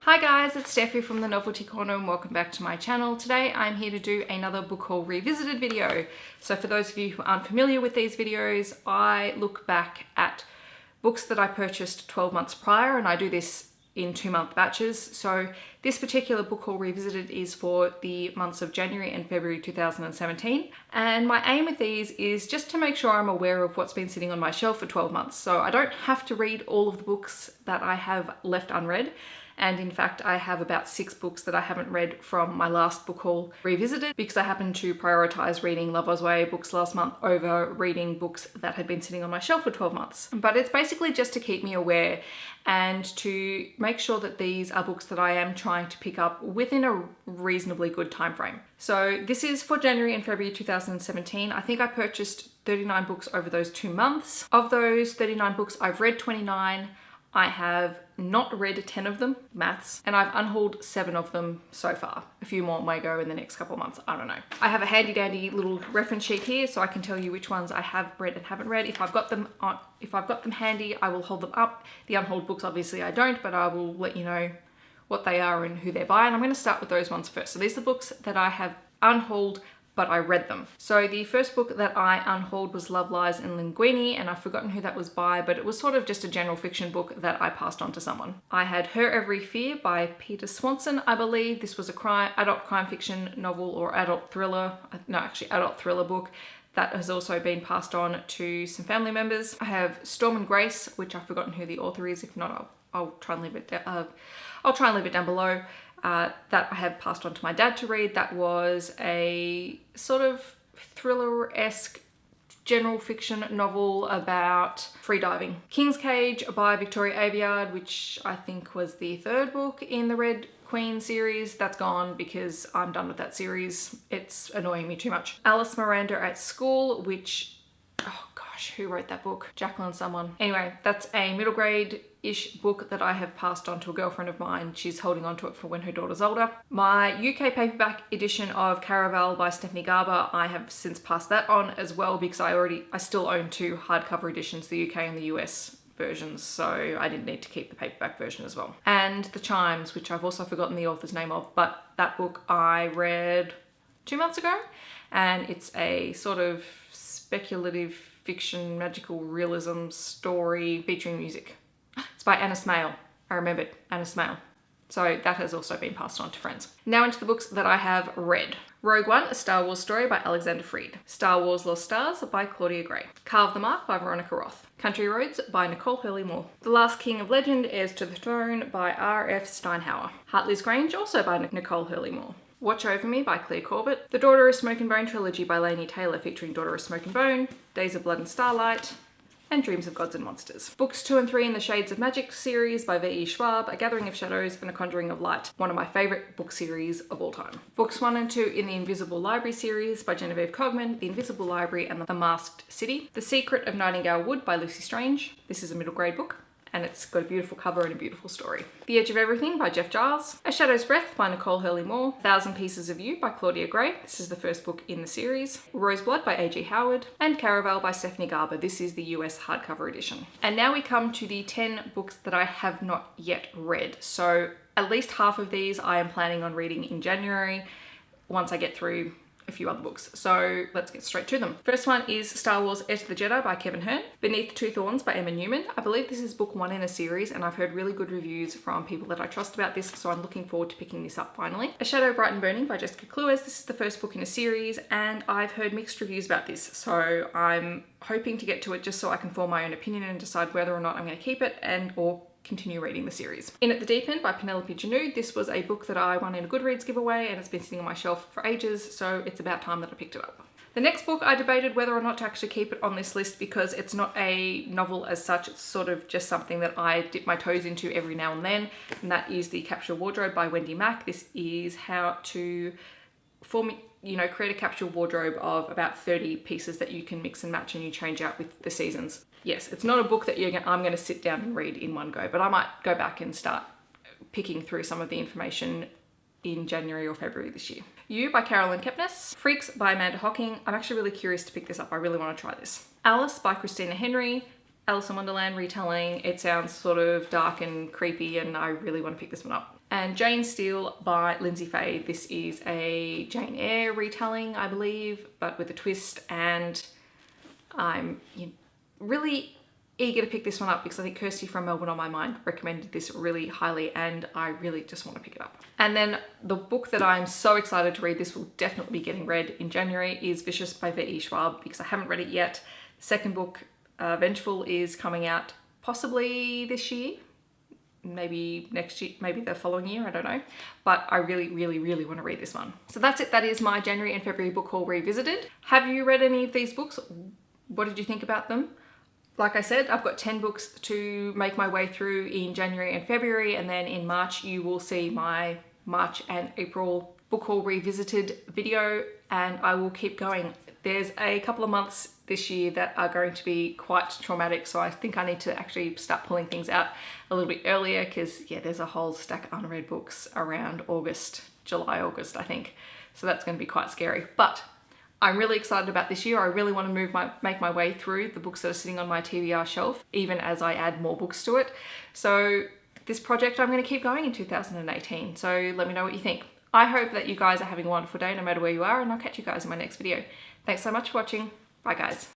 Hi guys, it's Steffi from the Novelty Corner and welcome back to my channel. Today I'm here to do another book haul revisited video. So for those of you who aren't familiar with these videos, I look back at books that I purchased 12 months prior, and I do this in 2-month batches. So this particular book haul revisited is for the months of January and February 2017. And my aim with these is just to make sure I'm aware of what's been sitting on my shelf for 12 months. So I don't have to read all of the books that I have left unread. And in fact, I have about 6 books that I haven't read from my last book haul revisited because I happened to prioritize reading Lover's Way books last month over reading books that had been sitting on my shelf for 12 months. But it's basically just to keep me aware and to make sure that these are books that I am trying to pick up within a reasonably good time frame. So this is for January and February 2017. I think I purchased 39 books over those 2 months. Of those 39 books, I've read 29. I have not read 10 of them, maths, and I've unhauled 7 of them so far. A few more may go in the next couple of months, I don't know. I have a handy dandy little reference sheet here so I can tell you which ones I have read and haven't read. If I've got them handy, I will hold them up. The unhauled books, obviously I don't, but I will let you know what they are and who they're by, and I'm going to start with those ones first. So these are the books that I have unhauled, but I read them. So the first book that I unhauled was Love, Lies and Linguini, and I've forgotten who that was by, but it was sort of just a general fiction book that I passed on to someone. I had Her Every Fear by Peter Swanson, I believe. This was a adult crime fiction novel or adult thriller, adult thriller book that has also been passed on to some family members. I have Storm and Grace, which I've forgotten who the author is. If not, I'll try and leave it down below. That I have passed on to my dad to read. That was a sort of thriller-esque general fiction novel about freediving. King's Cage by Victoria Aveyard, which I think was the 3rd book in the Red Queen series. That's gone because I'm done with that series. It's annoying me too much. Alice Miranda at School, which, oh gosh, who wrote that book? Jacqueline someone. Anyway, that's a middle grade-ish book that I have passed on to a girlfriend of mine. She's holding on to it for when her daughter's older. My UK paperback edition of Caravelle by Stephanie Garber, I have since passed that on as well because I still own 2 hardcover editions, the UK and the US versions, so I didn't need to keep the paperback version as well. And The Chimes, which I've also forgotten the author's name of, but that book I read 2 months ago, and it's a sort of speculative fiction, magical realism story featuring music. It's by Anna Smale. I remembered, Anna Smale. So that has also been passed on to friends. Now into the books that I have read. Rogue One, a Star Wars story by Alexander Freed. Star Wars Lost Stars by Claudia Gray. Carve the Mark by Veronica Roth. Country Roads by Nicole Hurley-Moore. The Last King of Legend, Heirs to the Throne by R.F. Steinhauer. Hartley's Grange, also by Nicole Hurley-Moore. Watch Over Me by Claire Corbett. The Daughter of Smoke and Bone trilogy by Laini Taylor featuring Daughter of Smoke and Bone, Days of Blood and Starlight, and Dreams of Gods and Monsters. Books 2 and 3 in the Shades of Magic series by Ve Schwab, A Gathering of Shadows and A Conjuring of Light, one of my favourite book series of all time. Books 1 and 2 in the Invisible Library series by Genevieve Cogman, The Invisible Library and The Masked City. The Secret of Nightingale Wood by Lucy Strange. This is a middle grade book, and it's got a beautiful cover and a beautiful story. The Edge of Everything by Jeff Giles. A Shadow's Breath by Nicole Hurley-Moore. 1,000 Pieces of You by Claudia Gray. This is the first book in the series. Roseblood by A.G. Howard. And Caravelle by Stephanie Garber. This is the US hardcover edition. And now we come to the 10 books that I have not yet read. So at least half of these I am planning on reading in January once I get through a few other books. So let's get straight to them. First one is Star Wars Heir to the Jedi by Kevin Hearn. Beneath Two Thorns by Emma Newman. I believe this is book 1 in a series, and I've heard really good reviews from people that I trust about this, so I'm looking forward to picking this up finally. A Shadow Bright and Burning by Jessica Clues. This is the first book in a series, and I've heard mixed reviews about this, so I'm hoping to get to it just so I can form my own opinion and decide whether or not I'm going to keep it or continue reading the series. In at the Deep End by Penelope Janu. This was a book that I won in a Goodreads giveaway, and it's been sitting on my shelf for ages, so it's about time that I picked it up. The next book, I debated whether or not to actually keep it on this list because it's not a novel as such. It's sort of just something that I dip my toes into every now and then, and that is The Capsule Wardrobe by Wendy Mack. This is how to create a capsule wardrobe of about 30 pieces that you can mix and match and you change out with the seasons. Yes, it's not a book that I'm going to sit down and read in one go, but I might go back and start picking through some of the information in January or February this year. You by Carolyn Kepnes. Freaks by Amanda Hocking. I'm actually really curious to pick this up. I really want to try this. Alice by Christina Henry. Alice in Wonderland retelling. It sounds sort of dark and creepy and I really want to pick this one up. And Jane Steele by Lindsey. This is a Jane Eyre retelling, I believe, but with a twist, and I'm really eager to pick this one up because I think Kirsty from Melbourne on My Mind recommended this really highly, and I really just want to pick it up. And then the book that I'm so excited to read, this will definitely be getting read in January, is Vicious by Ve Schwab, because I haven't read it yet. The second book, Vengeful, is coming out possibly this year, maybe next year, maybe the following year, I don't know. But I really, really, really want to read this one. So that's it. That is my January and February book haul revisited. Have you read any of these books? What did you think about them? Like I said, I've got 10 books to make my way through in January and February, and then in March you will see my March and April book haul revisited video, and I will keep going. There's a couple of months this year that are going to be quite traumatic, so I think I need to actually start pulling things out a little bit earlier, because yeah, there's a whole stack of unread books around July, August, I think. So that's going to be quite scary. But I'm really excited about this year. I really want to make my way through the books that are sitting on my TBR shelf, even as I add more books to it. So this project, I'm going to keep going in 2018. So let me know what you think. I hope that you guys are having a wonderful day no matter where you are, and I'll catch you guys in my next video. Thanks so much for watching. Bye guys.